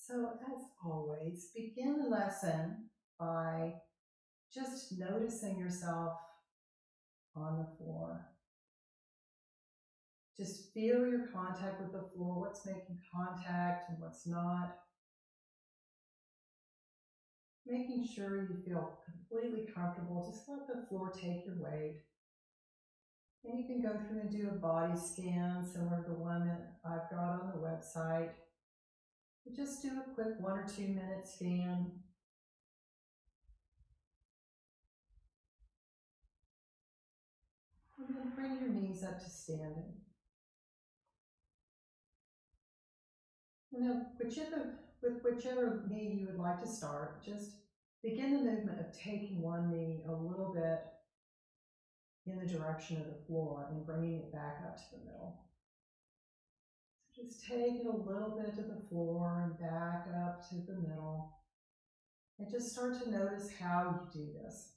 So, as always, begin the lesson by just noticing yourself on the floor. Just feel your contact with the floor, what's making contact and what's not. Making sure you feel completely comfortable, just let the floor take your weight. And you can go through and do a body scan similar to the one that I've got on the website. Just do a quick 1 or 2 minute scan. And then bring your knees up to standing. And then with whichever knee you would like to start, just begin the movement of taking one knee a little bit in the direction of the floor and bringing it back up to the middle. So just take it a little bit to the floor and back up to the middle. And just start to notice how you do this.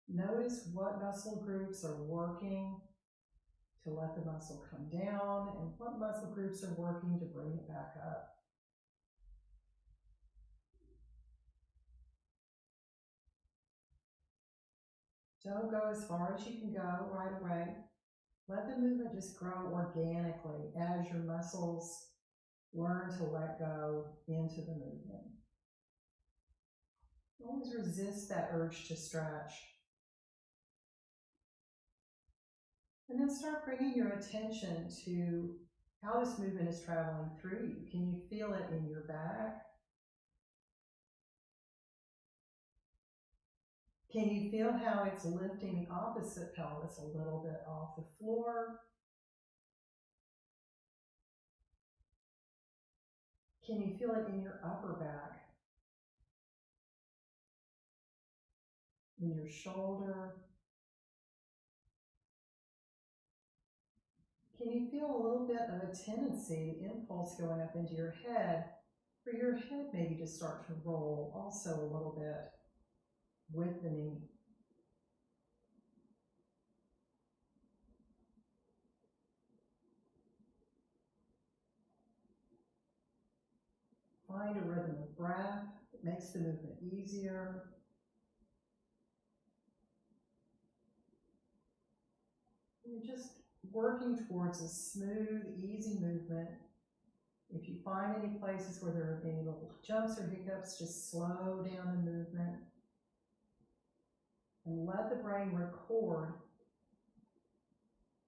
Notice what muscle groups are working to let the muscle come down and what muscle groups are working to bring it back up. Don't go as far as you can go right away. Let the movement just grow organically as your muscles learn to let go into the movement. Always resist that urge to stretch. And then start bringing your attention to how this movement is traveling through you. Can you feel it in your back? Can you feel how it's lifting the opposite pelvis a little bit off the floor? Can you feel it in your upper back? In your shoulder? Can you feel a little bit of a tendency, the impulse going up into your head, for your head maybe to start to roll also a little bit with the knee? Find a rhythm of breath that makes the movement easier. You're just working towards a smooth, easy movement. If you find any places where there are any little jumps or hiccups, just slow down the movement and let the brain record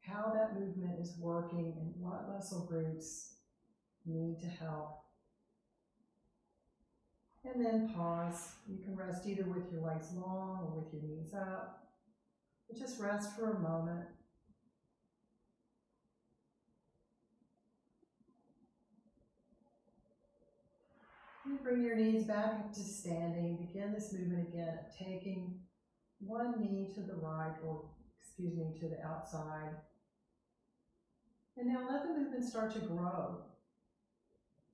how that movement is working and what muscle groups need to help. And then pause. You can rest either with your legs long or with your knees up. But just rest for a moment. And bring your knees back up to standing. Begin this movement again, taking one knee to the right, to the outside. And now let the movement start to grow.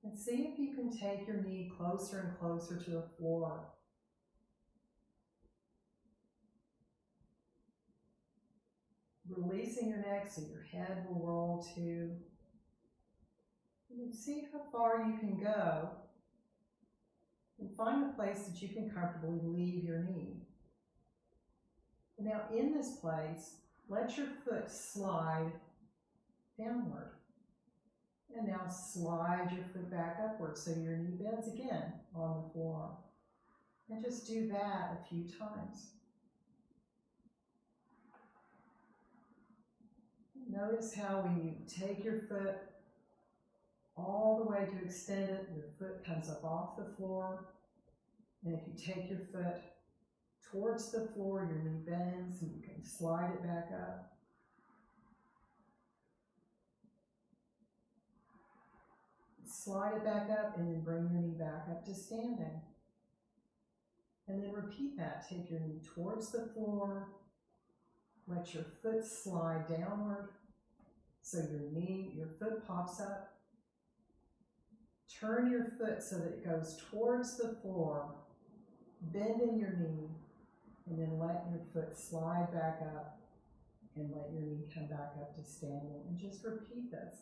And see if you can take your knee closer and closer to the floor. Releasing your neck so your head will roll too. And see how far you can go. And find a place that you can comfortably leave your knee. And now in this place, let your foot slide downward. And now slide your foot back upward so your knee bends again on the floor. And just do that a few times. Notice how when you take your foot all the way to extend it, your foot comes up off the floor. And if you take your foot towards the floor, your knee bends and you can slide it back up. Slide it back up and then bring your knee back up to standing. And then repeat that. Take your knee towards the floor. Let your foot slide downward so your foot pops up. Turn your foot so that it goes towards the floor, bending your knee, and then let your foot slide back up and let your knee come back up to standing. And just repeat this.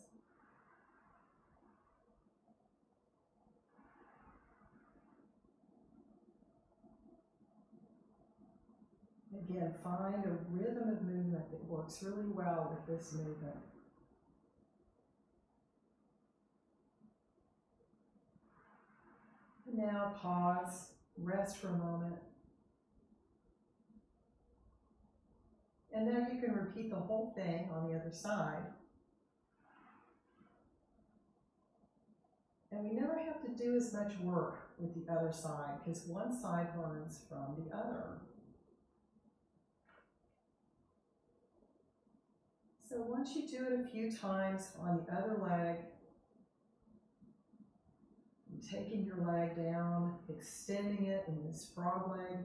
Again, find a rhythm of movement that works really well with this movement. And now pause, rest for a moment. And now you can repeat the whole thing on the other side. And we never have to do as much work with the other side because one side learns from the other. So once you do it a few times on the other leg, taking your leg down, extending it in this frog leg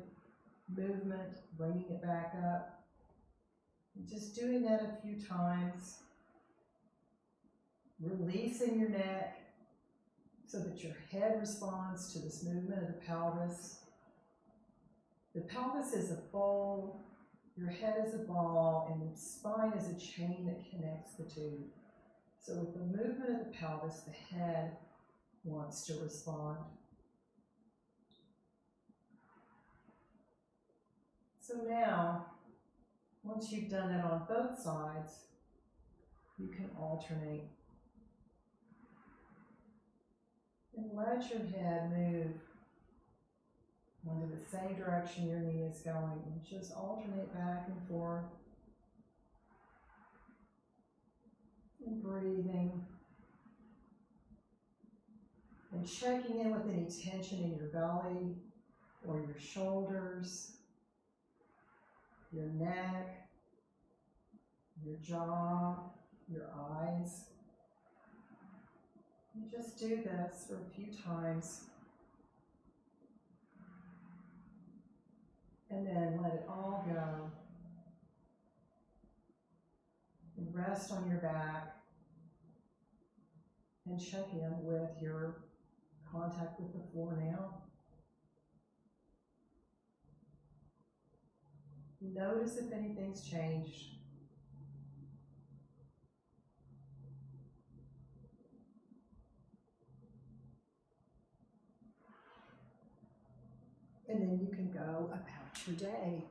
movement, bringing it back up, and just doing that a few times, releasing your neck so that your head responds to this movement of the pelvis. The pelvis is a bowl, your head is a ball, and the spine is a chain that connects the two. So with the movement of the pelvis, the head wants to respond. So now, once you've done that on both sides, you can alternate. And let your head move into the same direction your knee is going, and just alternate back and forth. And breathing. And checking in with any tension in your belly or your shoulders, your neck, your jaw, your eyes. And just do this for a few times. And then let it all go. And rest on your back. And check in with your contact with the floor now. Notice if anything's changed. And then you can go about your day.